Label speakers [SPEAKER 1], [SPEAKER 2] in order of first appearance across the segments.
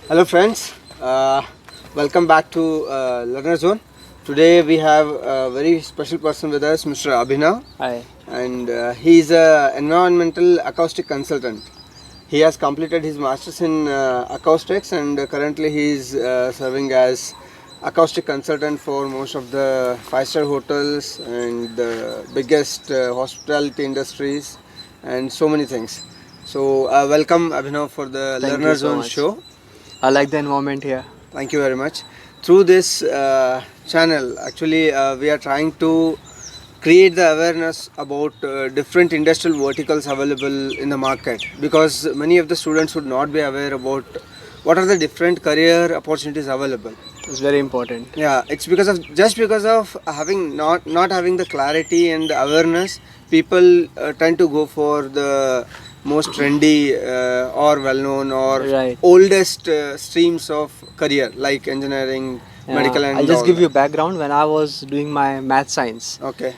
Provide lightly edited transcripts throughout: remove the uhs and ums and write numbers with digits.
[SPEAKER 1] Hello friends, welcome back to Learner Zone. Today we have a very special person with us, Mr. Abhinav.
[SPEAKER 2] Hi.
[SPEAKER 1] And he is an environmental acoustic consultant. He has completed his masters in acoustics and currently he is serving as acoustic consultant for most of the 5-star hotels and the biggest hospitality industries and so many things. So welcome Abhinav for the
[SPEAKER 2] Thank
[SPEAKER 1] Learner
[SPEAKER 2] you so
[SPEAKER 1] Zone
[SPEAKER 2] much.
[SPEAKER 1] show.
[SPEAKER 2] I like the environment here.
[SPEAKER 1] Thank you very much. Through this channel, actually, we are trying to create the awareness about different industrial verticals available in the market, because many of the students would not be aware about what are the different career opportunities available.
[SPEAKER 2] It's very important.
[SPEAKER 1] Yeah, it's because of having not having the clarity and the awareness, people tend to go for the most trendy or well known or
[SPEAKER 2] Right.
[SPEAKER 1] oldest streams of career like engineering, medical and
[SPEAKER 2] I'll just
[SPEAKER 1] all
[SPEAKER 2] give you a
[SPEAKER 1] that.
[SPEAKER 2] background. When I was doing my math science,
[SPEAKER 1] Okay.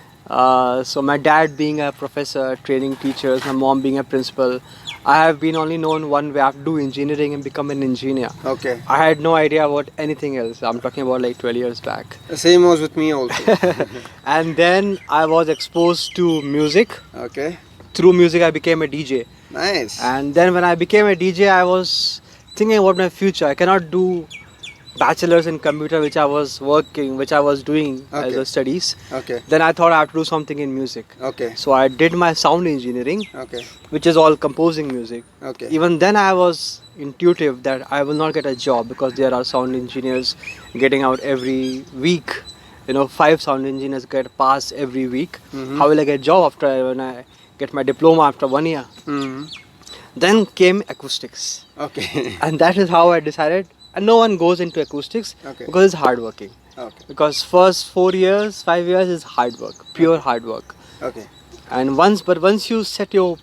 [SPEAKER 2] so my dad being a professor, training teachers, my mom being a principal, I have been only known one way. I have to do engineering and become an engineer.
[SPEAKER 1] Okay.
[SPEAKER 2] I had no idea about anything else. I'm talking about like 12 years back.
[SPEAKER 1] The same was with me also.
[SPEAKER 2] And then I was exposed to music.
[SPEAKER 1] Okay.
[SPEAKER 2] Through music, I became a DJ.
[SPEAKER 1] Nice.
[SPEAKER 2] And then when I became a DJ, I was thinking about my future. I cannot do bachelor's in computer, which I was doing as
[SPEAKER 1] Okay.
[SPEAKER 2] a studies.
[SPEAKER 1] Okay.
[SPEAKER 2] Then I thought I have to do something in music.
[SPEAKER 1] Okay.
[SPEAKER 2] So I did my sound engineering,
[SPEAKER 1] Okay.
[SPEAKER 2] which is all composing music.
[SPEAKER 1] Okay.
[SPEAKER 2] Even then I was intuitive that I will not get a job because there are sound engineers getting out every week. 5 sound engineers get passed every week.
[SPEAKER 1] Mhm.
[SPEAKER 2] How will I get a job when I get my diploma after 1 year?
[SPEAKER 1] Hmm.
[SPEAKER 2] Then came acoustics.
[SPEAKER 1] Okay.
[SPEAKER 2] And that is how I decided. And no one goes into acoustics
[SPEAKER 1] Okay.
[SPEAKER 2] because it's hard working.
[SPEAKER 1] Okay.
[SPEAKER 2] Because first 4 years, 5 years is hard work, pure hard work.
[SPEAKER 1] Okay.
[SPEAKER 2] And once you set your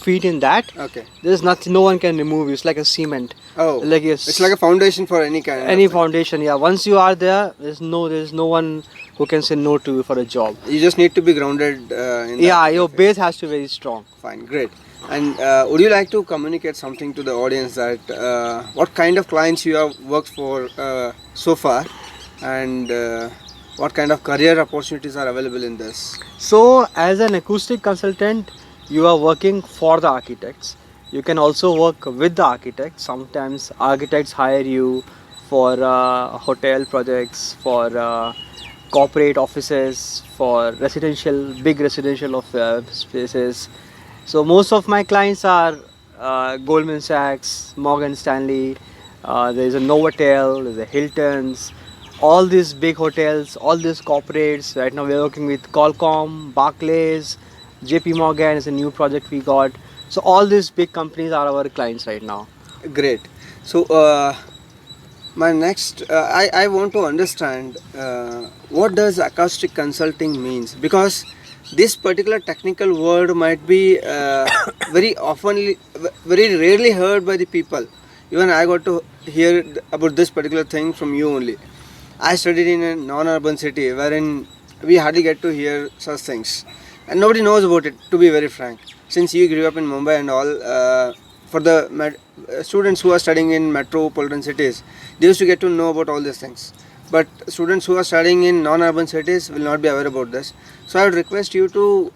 [SPEAKER 2] feet in that,
[SPEAKER 1] Okay.
[SPEAKER 2] there's nothing. No one can remove you. It's like a cement.
[SPEAKER 1] Oh.
[SPEAKER 2] Like
[SPEAKER 1] It's like a foundation for any kind.
[SPEAKER 2] any
[SPEAKER 1] of thing.
[SPEAKER 2] foundation. Yeah. Once you are there, there's no one who can say no to you for a job.
[SPEAKER 1] You just need to be grounded in
[SPEAKER 2] Yeah,
[SPEAKER 1] that.
[SPEAKER 2] your base has to be very strong.
[SPEAKER 1] Fine, great. And would you like to communicate something to the audience that what kind of clients you have worked for so far, and what kind of career opportunities are available in this?
[SPEAKER 2] So, as an acoustic consultant, you are working for the architects. You can also work with the architects. Sometimes architects hire you for hotel projects, for corporate offices, for big residential spaces. So most of my clients are Goldman Sachs, Morgan Stanley. There is a Novotel, there's a Hilton's. All these big hotels, all these corporates. Right now we're working with Qualcomm, Barclays, JP Morgan is a new project we got. So all these big companies are our clients right now.
[SPEAKER 1] Great. So my next, I want to understand what does acoustic consulting means, because this particular technical word might be very rarely heard by the people. Even I got to hear about this particular thing from you only. I studied in a non-urban city wherein we hardly get to hear such things, and nobody knows about it, to be very frank. Since you grew up in Mumbai and all, for the students who are studying in metropolitan cities, they used to get to know about all these things. But students who are studying in non-urban cities will not be aware about this. So I would request you to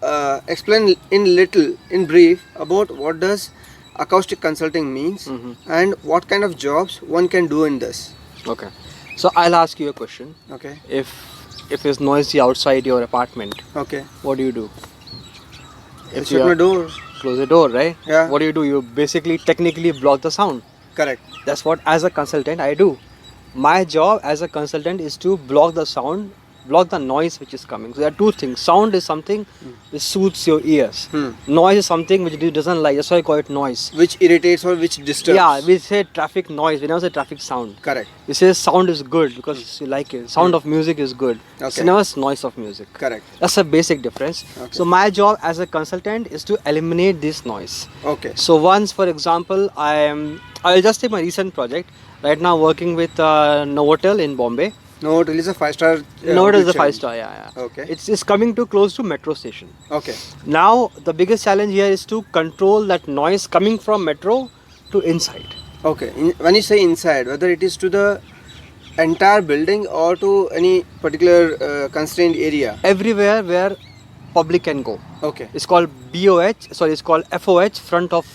[SPEAKER 1] explain in brief about what does acoustic consulting means, and what kind of jobs one can do in this.
[SPEAKER 2] Okay. So I'll ask you a question.
[SPEAKER 1] Okay.
[SPEAKER 2] If it's noisy outside your apartment,
[SPEAKER 1] Okay.
[SPEAKER 2] what do you do?
[SPEAKER 1] I'll shut my door.
[SPEAKER 2] Close the door, right?
[SPEAKER 1] Yeah.
[SPEAKER 2] What do? You basically technically block the sound.
[SPEAKER 1] Correct.
[SPEAKER 2] That's what as a consultant I do. My job as a consultant is to block the sound, block the noise which is coming. So there are two things. Sound is something which soothes your ears. Noise is something which doesn't like. That's why I call it noise.
[SPEAKER 1] Which irritates or which disturbs.
[SPEAKER 2] Yeah, we say traffic noise. We never say traffic sound.
[SPEAKER 1] Correct.
[SPEAKER 2] We say sound is good because you like it. Sound of music is good.
[SPEAKER 1] Okay.
[SPEAKER 2] It's never noise of music.
[SPEAKER 1] Correct.
[SPEAKER 2] That's a basic difference.
[SPEAKER 1] Okay.
[SPEAKER 2] So my job as a consultant is to eliminate this noise.
[SPEAKER 1] Okay.
[SPEAKER 2] So once, for example, I'll just take my recent project. Right now working with Novotel in Bombay.
[SPEAKER 1] No, it is a 5-star.
[SPEAKER 2] Novotel is a
[SPEAKER 1] chain.
[SPEAKER 2] 5-star, yeah.
[SPEAKER 1] Okay.
[SPEAKER 2] It's coming to close to metro station.
[SPEAKER 1] Okay.
[SPEAKER 2] Now the biggest challenge here is to control that noise coming from metro to inside.
[SPEAKER 1] Okay. When you say inside, whether it is to the entire building or to any particular constrained area.
[SPEAKER 2] Everywhere where public can go.
[SPEAKER 1] Okay.
[SPEAKER 2] It's called it's called FOH, front of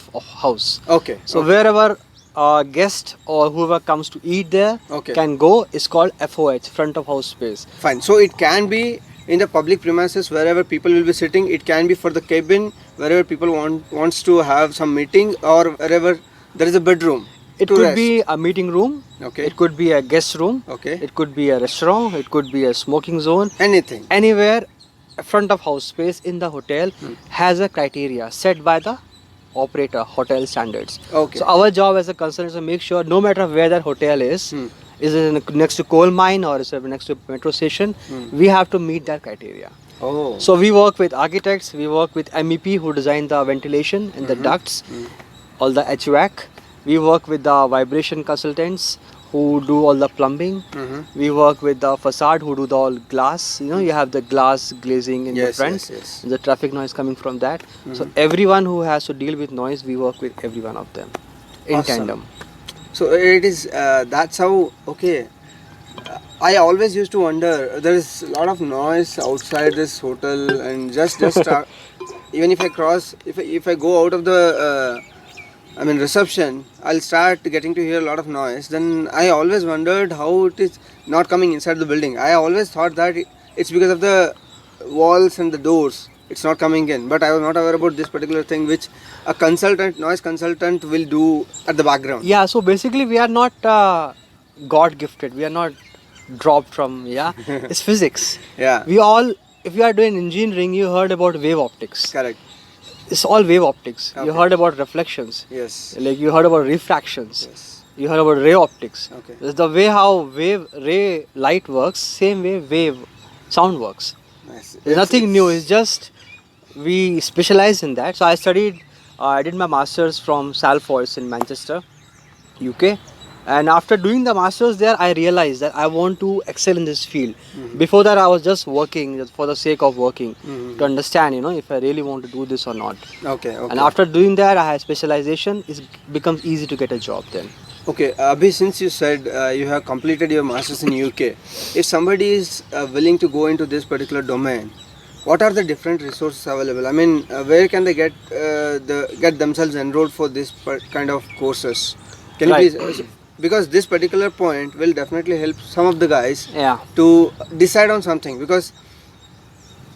[SPEAKER 2] house.
[SPEAKER 1] Okay.
[SPEAKER 2] So
[SPEAKER 1] Okay.
[SPEAKER 2] wherever a guest or whoever comes to eat there
[SPEAKER 1] Okay.
[SPEAKER 2] can go, it's called FOH, front of house space.
[SPEAKER 1] Fine. So it can be in the public premises wherever people will be sitting. It can be for the cabin wherever people wants to have some meeting, or wherever there is a bedroom.
[SPEAKER 2] It
[SPEAKER 1] to
[SPEAKER 2] could
[SPEAKER 1] rest.
[SPEAKER 2] be a meeting room.
[SPEAKER 1] Okay.
[SPEAKER 2] It could be a guest room.
[SPEAKER 1] Okay.
[SPEAKER 2] It could be a restaurant. It could be a smoking zone.
[SPEAKER 1] Anything.
[SPEAKER 2] Anywhere a front of house space in the hotel has a criteria set by the operator, hotel standards.
[SPEAKER 1] Okay.
[SPEAKER 2] So our job as a consultant is to make sure no matter where that hotel is it next to coal mine or is it next to metro station, we have to meet that criteria.
[SPEAKER 1] Oh.
[SPEAKER 2] So we work with architects, we work with MEP who design the ventilation and the ducts, all the HVAC. We work with the vibration consultants who do all the plumbing. We work with the facade who do the all glass. You know, you have the glass glazing in the
[SPEAKER 1] Yes,
[SPEAKER 2] front.
[SPEAKER 1] yes, yes.
[SPEAKER 2] The traffic noise coming from that. So everyone who has to deal with noise, we work with every one of them in
[SPEAKER 1] Awesome.
[SPEAKER 2] tandem.
[SPEAKER 1] So it is that's how. Okay. I always used to wonder. There is a lot of noise outside this hotel, and just even if I cross, if I go out of the reception, I'll start getting to hear a lot of noise. Then I always wondered how it is not coming inside the building. I always thought that it's because of the walls and the doors. It's not coming in. But I was not aware about this particular thing, which a noise consultant will do at the background.
[SPEAKER 2] Yeah, so basically we are not God gifted. We are not dropped from, it's physics.
[SPEAKER 1] Yeah.
[SPEAKER 2] We all, if you are doing engineering, you heard about wave optics.
[SPEAKER 1] Correct.
[SPEAKER 2] It's all wave optics. You
[SPEAKER 1] Okay.
[SPEAKER 2] heard about reflections.
[SPEAKER 1] Yes.
[SPEAKER 2] Like you heard about refractions.
[SPEAKER 1] Yes.
[SPEAKER 2] You heard about ray optics.
[SPEAKER 1] Okay.
[SPEAKER 2] It's the way how ray light works, same way wave sound works.
[SPEAKER 1] Nice.
[SPEAKER 2] There's nothing new. It's just we specialize in that. So I did my masters from Salford in Manchester, UK. And after doing the masters there, I realized that I want to excel in this field. Before that, I was just working just for the sake of working to understand, if I really want to do this or not.
[SPEAKER 1] Okay. Okay.
[SPEAKER 2] And after doing that, I had specialization. It becomes easy to get a job then.
[SPEAKER 1] Okay, Abhi, since you said you have completed your masters in UK, if somebody is willing to go into this particular domain, what are the different resources available? I mean, where can they get themselves enrolled for this kind of courses? Can
[SPEAKER 2] Right.
[SPEAKER 1] you please? Because this particular point will definitely help some of the guys
[SPEAKER 2] Yeah.
[SPEAKER 1] to decide on something, because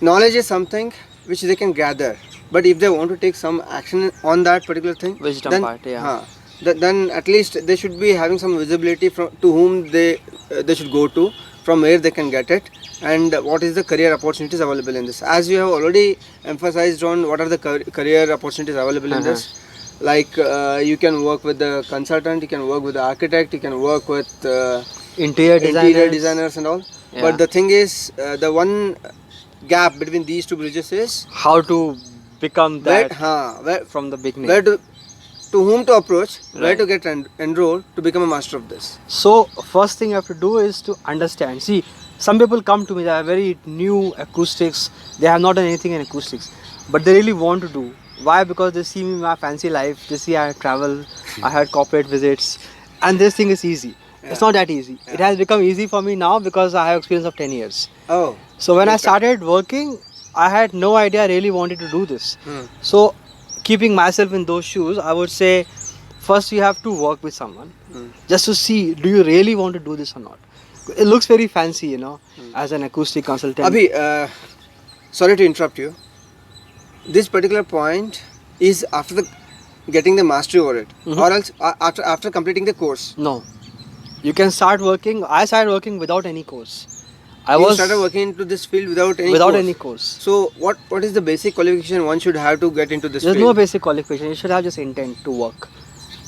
[SPEAKER 1] knowledge is something which they can gather, but if they want to take some action on that particular thing,
[SPEAKER 2] Wisdom
[SPEAKER 1] then,
[SPEAKER 2] part, yeah.
[SPEAKER 1] then at least they should be having some visibility to whom they should go to, from where they can get it, and what is the career opportunities available in this. As you have already emphasized on what are the career opportunities available in this, like you can work with the consultant, you can work with the architect, you can work with
[SPEAKER 2] Interior
[SPEAKER 1] designers and all.
[SPEAKER 2] Yeah.
[SPEAKER 1] But the thing is, the one gap between these two bridges is
[SPEAKER 2] How to become that
[SPEAKER 1] where
[SPEAKER 2] from the beginning.
[SPEAKER 1] to whom to approach, where
[SPEAKER 2] Right.
[SPEAKER 1] to get enrolled to become a master of this.
[SPEAKER 2] So first thing you have to do is to understand. See, some people come to me, they are very new acoustics, they have not done anything in acoustics, but they really want to do. Why? Because they see me in my fancy life, they see I travel, I had corporate visits, and this thing is easy. It's not that easy. It has become easy for me now because I have experience of 10 years.
[SPEAKER 1] Oh.
[SPEAKER 2] So when I
[SPEAKER 1] Okay.
[SPEAKER 2] started working, I had no idea I really wanted to do this. So keeping myself in those shoes, I would say first you have to work with someone just to see, do you really want to do this or not? It looks very fancy, as an acoustic consultant.
[SPEAKER 1] Abhi, sorry to interrupt you. This particular point is after getting the mastery over it, or else after completing the course.
[SPEAKER 2] No. You can start working. I started working without any course.
[SPEAKER 1] You started working into this field without any course. So what is the basic qualification one should have to get into this
[SPEAKER 2] There's
[SPEAKER 1] field?
[SPEAKER 2] no basic qualification. You should have just intent to work.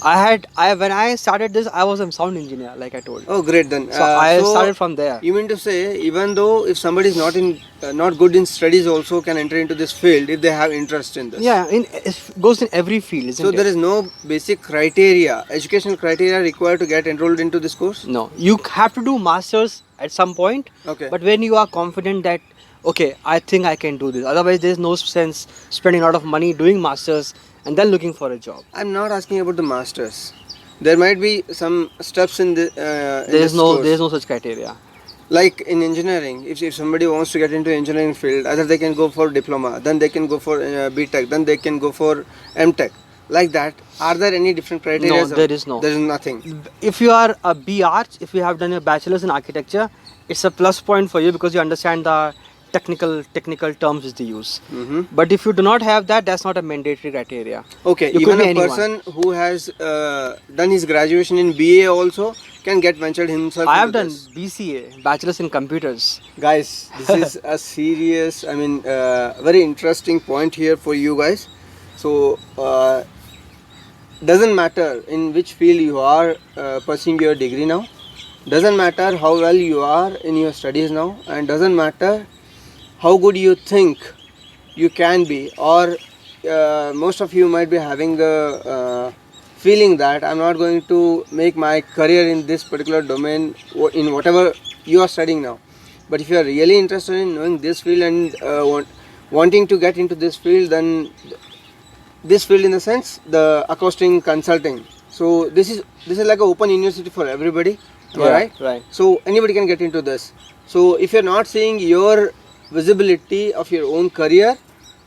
[SPEAKER 2] When I started this, I was a sound engineer, like I told.
[SPEAKER 1] Oh, great then.
[SPEAKER 2] So I started from there.
[SPEAKER 1] You mean to say, even though if somebody is not good in studies, also can enter into this field if they have interest in this.
[SPEAKER 2] Yeah, it goes in every field, isn't
[SPEAKER 1] So
[SPEAKER 2] it?
[SPEAKER 1] there is no basic criteria, educational criteria required to get enrolled into this course?
[SPEAKER 2] No, you have to do masters at some point.
[SPEAKER 1] Okay.
[SPEAKER 2] But when you are confident that, okay, I think I can do this. Otherwise, there's no sense spending a lot of money doing masters and then looking for a job.
[SPEAKER 1] I'm not asking about the masters. There might be some steps in the in
[SPEAKER 2] There is
[SPEAKER 1] this
[SPEAKER 2] no
[SPEAKER 1] course.
[SPEAKER 2] there is no such criteria.
[SPEAKER 1] Like in engineering, if somebody wants to get into engineering field, either they can go for diploma, then they can go for B.Tech, then they can go for M.Tech. Like that, are there any different criteria?
[SPEAKER 2] No, there is no.
[SPEAKER 1] There is nothing.
[SPEAKER 2] If you are a B Arch, if you have done a bachelor's in architecture, it's a plus point for you because you understand the technical terms which they use.
[SPEAKER 1] Hmm.
[SPEAKER 2] But if you do not have that, that's not a mandatory criteria.
[SPEAKER 1] Okay,
[SPEAKER 2] You
[SPEAKER 1] even
[SPEAKER 2] could be
[SPEAKER 1] a
[SPEAKER 2] anyone.
[SPEAKER 1] person who has done his graduation in BA also can get ventured himself
[SPEAKER 2] I
[SPEAKER 1] into
[SPEAKER 2] have done
[SPEAKER 1] this.
[SPEAKER 2] BCA, bachelor's in computers.
[SPEAKER 1] Guys, this is a serious, I mean, very interesting point here for you guys. So, doesn't matter in which field you are pursuing your degree now, doesn't matter how well you are in your studies now, and doesn't matter how good you think you can be, or most of you might be having the feeling that I'm not going to make my career in this particular domain in whatever you are studying now. But if you are really interested in knowing this field and wanting to get into this field, then this field in the sense the acoustic consulting. So this is like an open university for everybody. Am I right?
[SPEAKER 2] Right.
[SPEAKER 1] So anybody can get into this. So if you're not seeing your visibility of your own career,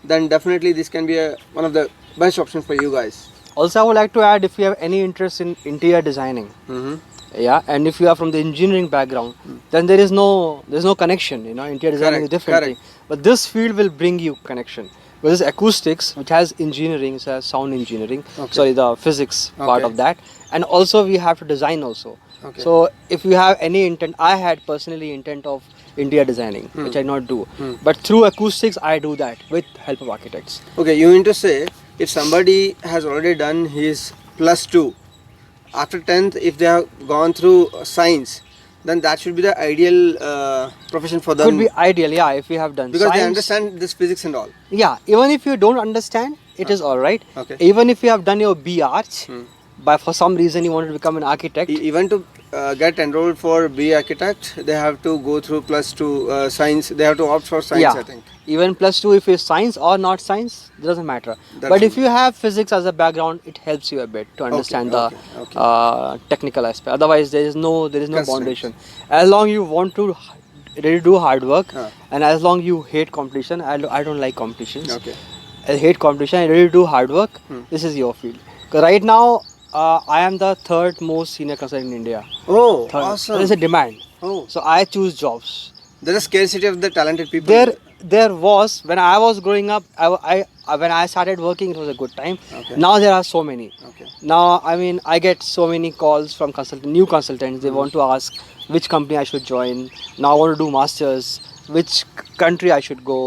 [SPEAKER 1] then definitely this can be one of the best options for you guys.
[SPEAKER 2] Also, I would like to add, if you have any interest in interior designing,
[SPEAKER 1] Mm-hmm.
[SPEAKER 2] yeah, and if you are from the engineering background, then there's no connection. Interior designing is
[SPEAKER 1] Correct,
[SPEAKER 2] different
[SPEAKER 1] correct.
[SPEAKER 2] thing. But this field will bring you connection. Whereas acoustics, which has engineering, it has sound engineering,
[SPEAKER 1] Okay.
[SPEAKER 2] sorry, the physics part
[SPEAKER 1] Okay.
[SPEAKER 2] of that, and also we have to design also.
[SPEAKER 1] Okay.
[SPEAKER 2] So if you have any intent, I had personally intent of interior designing, which I not do, but through acoustics I do that with help of architects.
[SPEAKER 1] Okay, you mean to say if somebody has already done his +2, after 10th, if they have gone through science, then that should be the ideal profession for them.
[SPEAKER 2] Could be ideal, yeah, if you have done
[SPEAKER 1] because they
[SPEAKER 2] science.
[SPEAKER 1] understand this physics and all.
[SPEAKER 2] Yeah, even if you don't understand, it is all right.
[SPEAKER 1] Okay.
[SPEAKER 2] Even if you have done your B Arch, but for some reason you wanted to become an architect,
[SPEAKER 1] Even to get enrolled for B architect, they have to go through +2 science. They have to opt for science,
[SPEAKER 2] yeah,
[SPEAKER 1] I think.
[SPEAKER 2] even +2, if it's science or not science, it doesn't matter.
[SPEAKER 1] That
[SPEAKER 2] But if
[SPEAKER 1] should-
[SPEAKER 2] you have physics as a background, it helps you a bit to understand the
[SPEAKER 1] okay.
[SPEAKER 2] technical aspect. Otherwise, there is no
[SPEAKER 1] Constraints.
[SPEAKER 2] foundation. As long you want to really do hard work, and as long you hate competition, I don't like competitions.
[SPEAKER 1] Okay.
[SPEAKER 2] I hate competition. I really do hard work. This is your field. 'Cause right now, I am the third most senior consultant in India.
[SPEAKER 1] Oh,
[SPEAKER 2] Third.
[SPEAKER 1] awesome.
[SPEAKER 2] There is a demand.
[SPEAKER 1] Oh,
[SPEAKER 2] So I choose jobs.
[SPEAKER 1] there's a scarcity of the talented people.
[SPEAKER 2] There was, when I was growing up, when I started working, it was a good time.
[SPEAKER 1] Okay.
[SPEAKER 2] Now there are so many.
[SPEAKER 1] Okay.
[SPEAKER 2] Now, I mean, I get so many calls from new consultants. They want to ask which company I should join. Now I want to do masters. Which country I should go?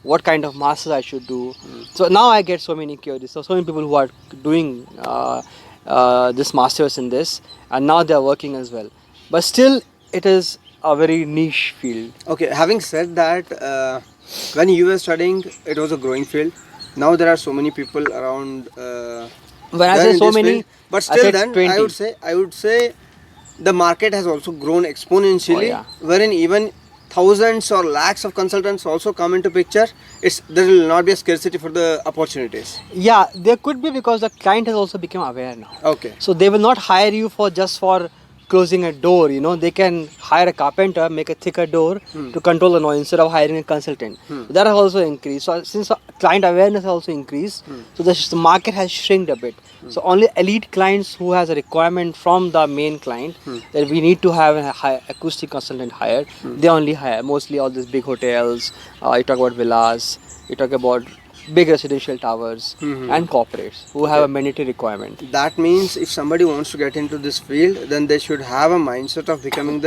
[SPEAKER 2] What kind of masters I should do? So now I get so many queries. So many people who are doing this masters in this, and now they are working as well. But still, it is a very niche field.
[SPEAKER 1] Okay, having said that, when you were studying, it was a growing field. Now there are so many people around.
[SPEAKER 2] When I
[SPEAKER 1] there
[SPEAKER 2] say
[SPEAKER 1] in
[SPEAKER 2] so
[SPEAKER 1] this
[SPEAKER 2] many,
[SPEAKER 1] field. But
[SPEAKER 2] I
[SPEAKER 1] still,
[SPEAKER 2] said
[SPEAKER 1] then
[SPEAKER 2] 20.
[SPEAKER 1] I would say, the market has also grown exponentially.
[SPEAKER 2] Oh, yeah.
[SPEAKER 1] Wherein even thousands or lakhs of consultants also come into picture. There will not be a scarcity for the opportunities.
[SPEAKER 2] Yeah, there could be, because the client has also become aware now.
[SPEAKER 1] Okay.
[SPEAKER 2] So they will not hire you for just for closing a door. They can hire a carpenter, make a thicker door to control the noise instead of hiring a consultant. That has also increased. So since client awareness has also increased, so the market has shrinked a bit. So only elite clients who has a requirement from the main client that we need to have a acoustic consultant hired, they only hire. Mostly all these big hotels, you talk about villas, you talk about big residential towers and corporates who have a mandatory requirement.
[SPEAKER 1] That means if somebody wants to get into this field, then they should have a mindset of becoming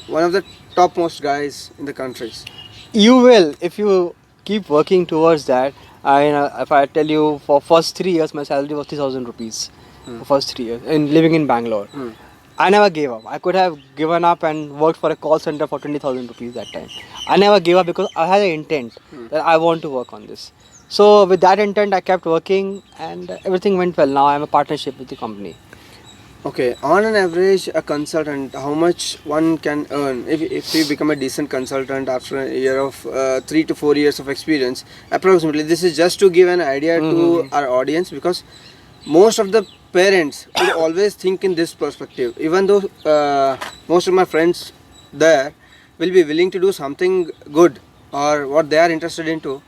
[SPEAKER 1] one of the topmost guys in the countries.
[SPEAKER 2] You will, if you keep working towards that. If I tell you, for first 3 years my salary was 3,000 rupees for first 3 years and living in Bangalore. I never gave up. I could have given up and worked for a call center for 20,000 rupees that time. I never gave up because I had an intent that I want to work on this. So with that intent, I kept working and everything went well. Now I am a partnership with the company.
[SPEAKER 1] Okay, on an average, a consultant, how much one can earn if you become a decent consultant after a year of 3 to 4 years of experience? Approximately, this is just to give an idea to our audience, because most of the parents would always think in this perspective. Even though most of my friends there will be willing to do something good or what they are interested into,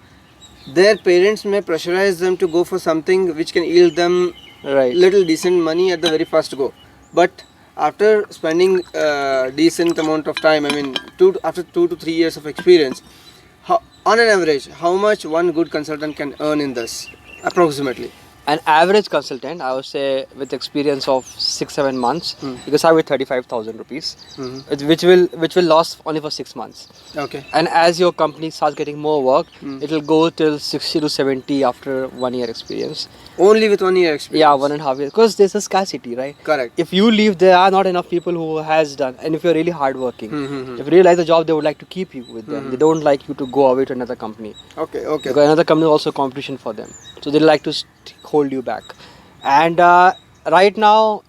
[SPEAKER 1] their parents may pressurize them to go for something which can yield them
[SPEAKER 2] Right.
[SPEAKER 1] little decent money at the very first go. But after spending decent amount of time, I mean, after 2 to 3 years of experience, on an average, how much one good consultant can earn in this, approximately?
[SPEAKER 2] An average consultant, I would say, with experience of 6-7 months,
[SPEAKER 1] Hmm.
[SPEAKER 2] you can start with 35,000 rupees,
[SPEAKER 1] Mhm.
[SPEAKER 2] which will last only for 6 months.
[SPEAKER 1] Okay.
[SPEAKER 2] And as your company starts getting more work,
[SPEAKER 1] Hmm.
[SPEAKER 2] it will go till 60 to 70 after 1 year experience.
[SPEAKER 1] Only with 1 year experience?
[SPEAKER 2] Yeah, 1.5 years. Because there's a scarcity, right?
[SPEAKER 1] Correct.
[SPEAKER 2] If you leave, there are not enough people who has done. And if you're really hardworking,
[SPEAKER 1] Hmm.
[SPEAKER 2] if you really like the job, they would like to keep you with them. They don't like you to go away to another company.
[SPEAKER 1] Okay, okay.
[SPEAKER 2] Because another company is also competition for them. So they like to hold you back. And right now,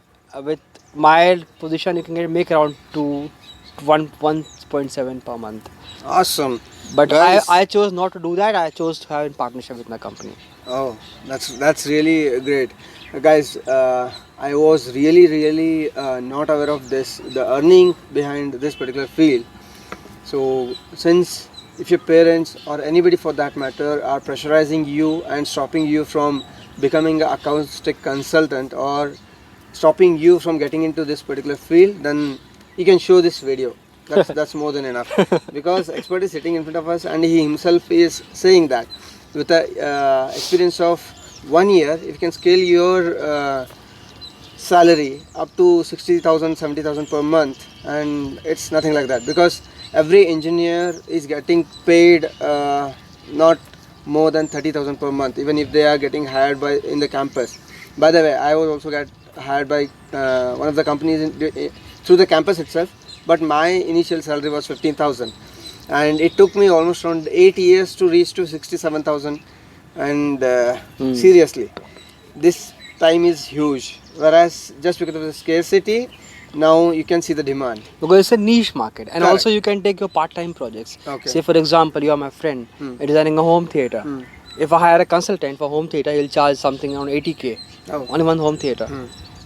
[SPEAKER 2] with my position, you can make around 1.7 per month.
[SPEAKER 1] Awesome.
[SPEAKER 2] But
[SPEAKER 1] Guys,
[SPEAKER 2] I chose not to do that. I chose to have in partnership with my company.
[SPEAKER 1] oh, that's really great, guys. I was really not aware of this, the earning behind this particular field. So since if your parents or anybody for that matter are pressurizing you and stopping you from becoming an acoustic consultant or stopping you from getting into this particular field, then you can show this video. That's more than enough, because expert is sitting in front of us and he himself is saying that with a experience of 1 year, if you can scale your salary up to 60,000, 70,000 per month, and it's nothing like that, because every engineer is getting paid not more than 30,000 per month, even if they are getting hired by in the campus. By the way, I was also get hired by one of the companies through the campus itself, but my initial salary was 15,000, and it took me almost around 8 years to reach to 67,000. And seriously, this time is huge, whereas just because of the scarcity, now you can see the demand.
[SPEAKER 2] Because it's a niche market. And
[SPEAKER 1] Correct.
[SPEAKER 2] also you can take your part-time projects.
[SPEAKER 1] Okay.
[SPEAKER 2] Say for example, you are my friend, designing a home theater. If I hire a consultant for home theater, he'll charge something around 80k.
[SPEAKER 1] Oh.
[SPEAKER 2] Only one home theater.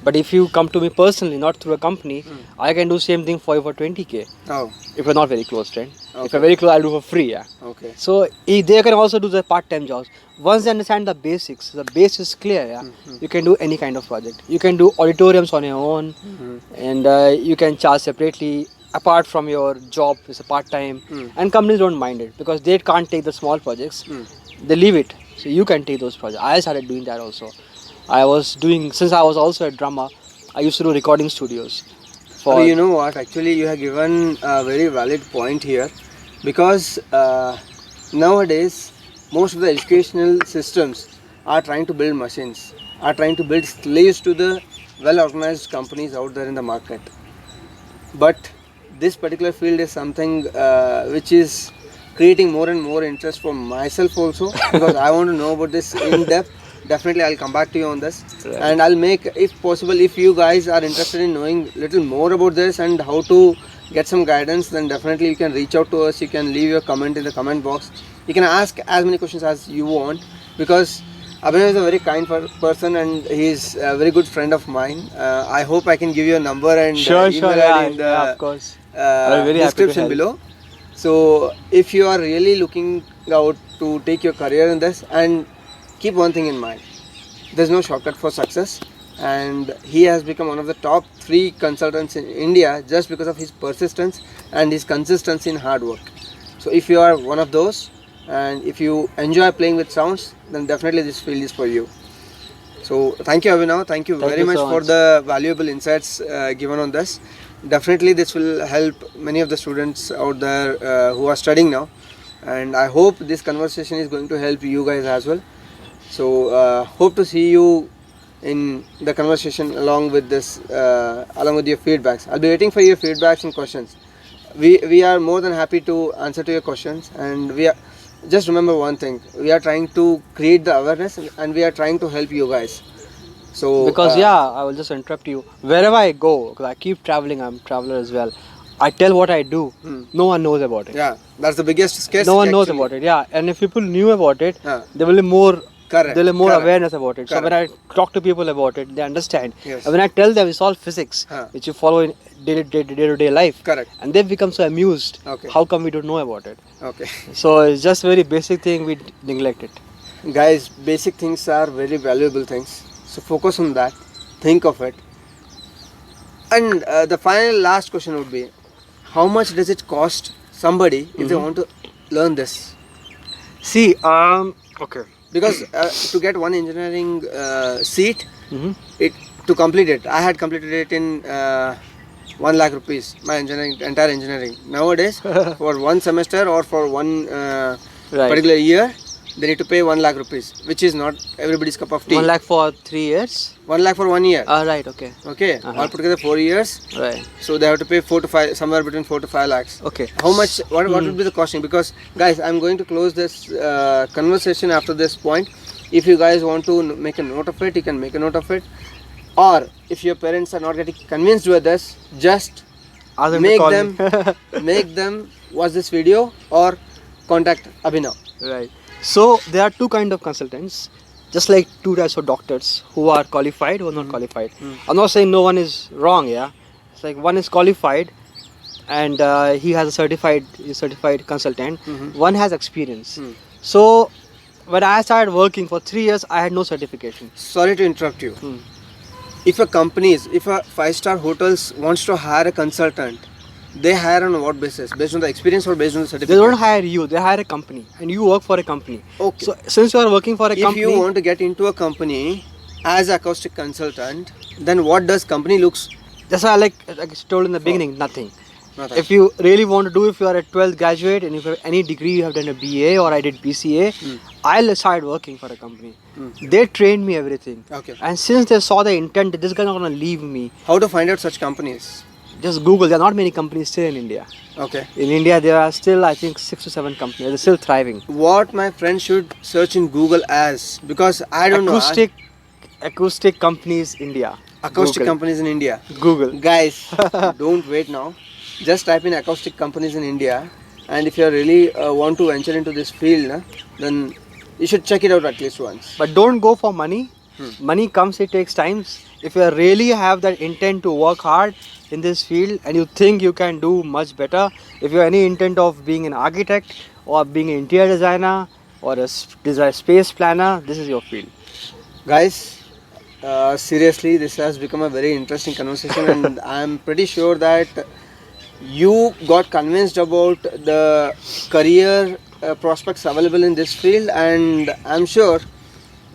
[SPEAKER 2] But if you come to me personally, not through a company, I can do same thing for you for 20k.
[SPEAKER 1] Oh,
[SPEAKER 2] If you're not very close friend. If
[SPEAKER 1] Okay.
[SPEAKER 2] you're very close, I'll do for free. Yeah.
[SPEAKER 1] okay.
[SPEAKER 2] So they can also do the part-time jobs. Once they understand the basics, the base is clear. Yeah, you can do any kind of project. You can do auditoriums on your own, and you can charge separately apart from your job. It's a part-time, and companies don't mind it because they can't take the small projects. They leave it, so you can take those projects. I started doing that also. I was doing, since I was also a drummer, I used to do recording studios.
[SPEAKER 1] Oh, you know what? Actually, you have given a very valid point here, because nowadays most of the educational systems are trying to build machines, are trying to build slaves to the well-organized companies out there in the market. But this particular field is something which is creating more and more interest for myself also, because I want to know about this in depth. Definitely I'll come back to you on this, and I'll make, if possible, if you guys are interested in knowing little more about this and how to get some guidance, then definitely you can reach out to us. You can leave your comment in the comment box. You can ask as many questions as you want, because Abhinav is a very kind person and he's a very good friend of mine. I hope I can give you a number and
[SPEAKER 2] Sure,
[SPEAKER 1] email
[SPEAKER 2] yeah,
[SPEAKER 1] ID in the
[SPEAKER 2] yeah, of course. I'll be very happy to
[SPEAKER 1] description
[SPEAKER 2] help.
[SPEAKER 1] below. So if you are really looking out to take your career in this, and keep one thing in mind, there's no shortcut for success, and he has become one of the top 3 consultants in India just because of his persistence and his consistency in hard work. So if you are one of those, and if you enjoy playing with sounds, then definitely this field is for you. So thank you, Abhinav. Thank you
[SPEAKER 2] Thank
[SPEAKER 1] very
[SPEAKER 2] you
[SPEAKER 1] much
[SPEAKER 2] so
[SPEAKER 1] for
[SPEAKER 2] much.
[SPEAKER 1] the valuable insights given on this. Definitely this will help many of the students out there who are studying now, and I hope this conversation is going to help you guys as well. So hope to see you in the conversation along with this, along with your feedbacks. I'll be waiting for your feedbacks and questions. We are more than happy to answer to your questions, and we are, just remember one thing: we are trying to create the awareness, and we are trying to help you guys. So
[SPEAKER 2] Because I will just interrupt you. Wherever I go, because I keep traveling, I'm a traveler as well. I tell what I do. No one knows about it.
[SPEAKER 1] yeah, that's the biggest scarcity.
[SPEAKER 2] No one knows
[SPEAKER 1] actually.
[SPEAKER 2] about it. Yeah, and if people knew about it,
[SPEAKER 1] Yeah.
[SPEAKER 2] they will be more
[SPEAKER 1] Correct.
[SPEAKER 2] There'll be more
[SPEAKER 1] Correct.
[SPEAKER 2] awareness about it. So when I
[SPEAKER 1] Correct.
[SPEAKER 2] talk to people about it, they understand.
[SPEAKER 1] Yes.
[SPEAKER 2] And when I tell them it's all physics, which you follow in day-to-day life,
[SPEAKER 1] Correct.
[SPEAKER 2] and they become so amused.
[SPEAKER 1] Okay.
[SPEAKER 2] How come we don't know about it?
[SPEAKER 1] Okay.
[SPEAKER 2] So it's just very basic thing, we neglect it.
[SPEAKER 1] Guys, basic things are very valuable things. So focus on that. Think of it. And the final last question would be, how much does it cost somebody if they want to learn this?
[SPEAKER 2] See, okay.
[SPEAKER 1] Because to get one engineering seat,
[SPEAKER 2] Mm-hmm.
[SPEAKER 1] it to complete it, I had completed it in 1 lakh rupees. My entire engineering. Nowadays, for one semester or for one
[SPEAKER 2] Right.
[SPEAKER 1] particular year, they need to pay 1 lakh rupees, which is not everybody's cup of tea.
[SPEAKER 2] 1 lakh for 3 years.
[SPEAKER 1] 1 lakh for 1 year.
[SPEAKER 2] Right. Okay.
[SPEAKER 1] Okay, all put together 4 years.
[SPEAKER 2] Right.
[SPEAKER 1] So they have to pay 4 to 5, somewhere between 4 to 5 lakhs.
[SPEAKER 2] Okay.
[SPEAKER 1] How much? What would be the costing? Because guys, I'm going to close this conversation after this point. If you guys want to make a note of it, you can make a note of it. Or if your parents are not getting convinced with this, just
[SPEAKER 2] Ask them to
[SPEAKER 1] make
[SPEAKER 2] call
[SPEAKER 1] them
[SPEAKER 2] me.
[SPEAKER 1] make them watch this video or contact Abhinav.
[SPEAKER 2] Right. So there are two kind of consultants, just like two types of doctors who are qualified, who are not qualified. I'm not saying no one is wrong. Yeah, it's like one is qualified, and he has a certified consultant. One has experience. So when I started working for 3 years, I had no certification.
[SPEAKER 1] Sorry to interrupt you. If a companies, if a 5-star hotels wants to hire a consultant, they hire on what basis? Based on the experience or based on the
[SPEAKER 2] They
[SPEAKER 1] certificate?
[SPEAKER 2] don't hire you; they hire a company, and you work for a company.
[SPEAKER 1] Okay.
[SPEAKER 2] So since you are working for a
[SPEAKER 1] If
[SPEAKER 2] company,
[SPEAKER 1] you want to get into a company as acoustic consultant, then what does company looks?
[SPEAKER 2] that's why like I told in the beginning, nothing.
[SPEAKER 1] Nothing.
[SPEAKER 2] If you really want to do, if you are a 12th graduate and if you have any degree, you have done a BA or I did BCA, I'll start working for a company. They trained me everything.
[SPEAKER 1] Okay.
[SPEAKER 2] And since they saw the intent that this guy is not going to leave me,
[SPEAKER 1] How to find out such companies?
[SPEAKER 2] just Google. There are not many companies still in India.
[SPEAKER 1] Okay.
[SPEAKER 2] In India, there are still, I think, 6 to 7 companies. They're still thriving.
[SPEAKER 1] What my friend should search in Google as? Because I don't know.
[SPEAKER 2] Acoustic companies, India.
[SPEAKER 1] Acoustic
[SPEAKER 2] Google.
[SPEAKER 1] companies in India.
[SPEAKER 2] Google.
[SPEAKER 1] Guys, don't wait now. Just type in acoustic companies in India, and if you really want to venture into this field, then you should check it out at least once.
[SPEAKER 2] But don't go for money. Money comes, it takes time. If you really have that intent to work hard in this field and you think you can do much better, if you have any intent of being an architect or being an interior designer or a space planner, this is your field.
[SPEAKER 1] Guys, seriously, this has become a very interesting conversation, and I'm pretty sure that you got convinced about the career prospects available in this field, and I'm sure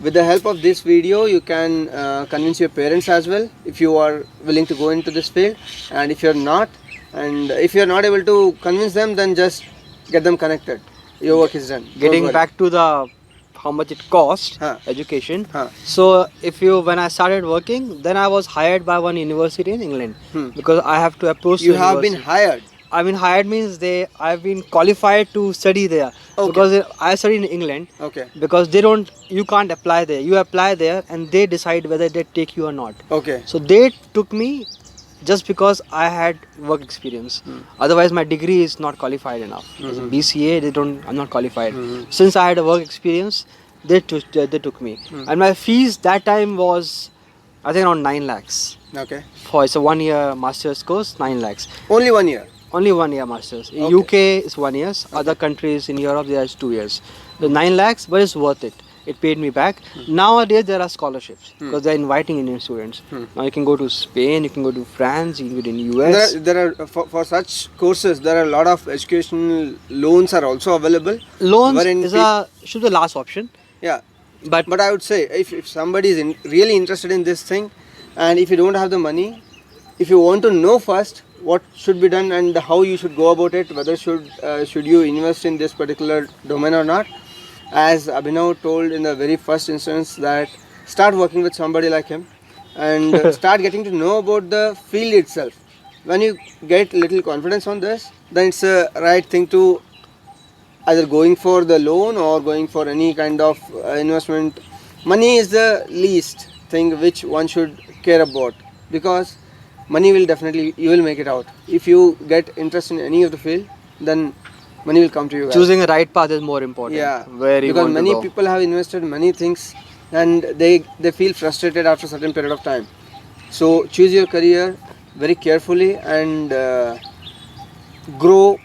[SPEAKER 1] with the help of this video you can convince your parents as well if you are willing to go into this field. And if you're not, and if you're not able to convince them, then just get them connected. Your work is done. Don't
[SPEAKER 2] Getting
[SPEAKER 1] worry.
[SPEAKER 2] back to the how much it cost, education. So when I started working, then I was hired by one university in England because I have to approach.
[SPEAKER 1] You
[SPEAKER 2] the
[SPEAKER 1] have been
[SPEAKER 2] university.
[SPEAKER 1] hired.
[SPEAKER 2] I mean, hired means I've been qualified to study there because I studied in England.
[SPEAKER 1] Okay.
[SPEAKER 2] Because you can't apply there. You apply there and they decide whether they take you or not.
[SPEAKER 1] Okay.
[SPEAKER 2] So they took me just because I had work experience. Otherwise, my degree is not qualified enough. As a BCA, I'm not qualified. Since I had a work experience, they took me. And my fees that time was, I think, around 9 lakhs.
[SPEAKER 1] Okay.
[SPEAKER 2] It's a 1 year master's course, 9 lakhs.
[SPEAKER 1] Only 1 year.
[SPEAKER 2] Only 1 year masters. In
[SPEAKER 1] Okay.
[SPEAKER 2] UK is 1 year. Other countries in Europe there is 2 years. The 9 lakhs, but it's worth it. It paid me back. Nowadays there are scholarships because they're inviting Indian students. Now you can go to Spain, you can go to France, you can go to the US.
[SPEAKER 1] There are for such courses there are a lot of educational loans are also available.
[SPEAKER 2] Loans
[SPEAKER 1] wherein
[SPEAKER 2] should be the last option.
[SPEAKER 1] yeah.
[SPEAKER 2] But
[SPEAKER 1] I would say if somebody is really interested in this thing, and if you don't have the money, if you want to know first what should be done and how you should go about it, whether should you invest in this particular domain or not, as Abhinav told in the very first instance, that start working with somebody like him and start getting to know about the field itself. When you get little confidence on this, then it's a right thing to either going for the loan or going for any kind of investment. Money is the least thing which one should care about, because money will definitely, you will make it out. If you get interest in any of the field, then money will come to you guys.
[SPEAKER 2] Choosing a right path is more important.
[SPEAKER 1] Yeah,
[SPEAKER 2] Where you
[SPEAKER 1] because
[SPEAKER 2] want
[SPEAKER 1] many
[SPEAKER 2] to go.
[SPEAKER 1] people have invested many things and they feel frustrated after a certain period of time. So choose your career very carefully and grow.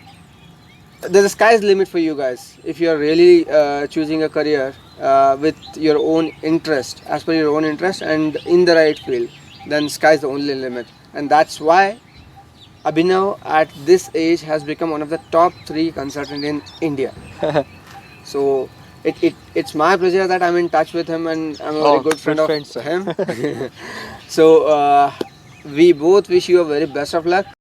[SPEAKER 1] The sky is limit for you guys. If you are really choosing a career with your own interest, as per your own interest and in the right field, then sky is the only limit. And that's why Abhinav at this age has become one of the top 3 consultant in India. So it's my pleasure that I'm in touch with him and I'm a very
[SPEAKER 2] Oh,
[SPEAKER 1] good friend of
[SPEAKER 2] friends, sir.
[SPEAKER 1] him. So we both wish you a very best of luck.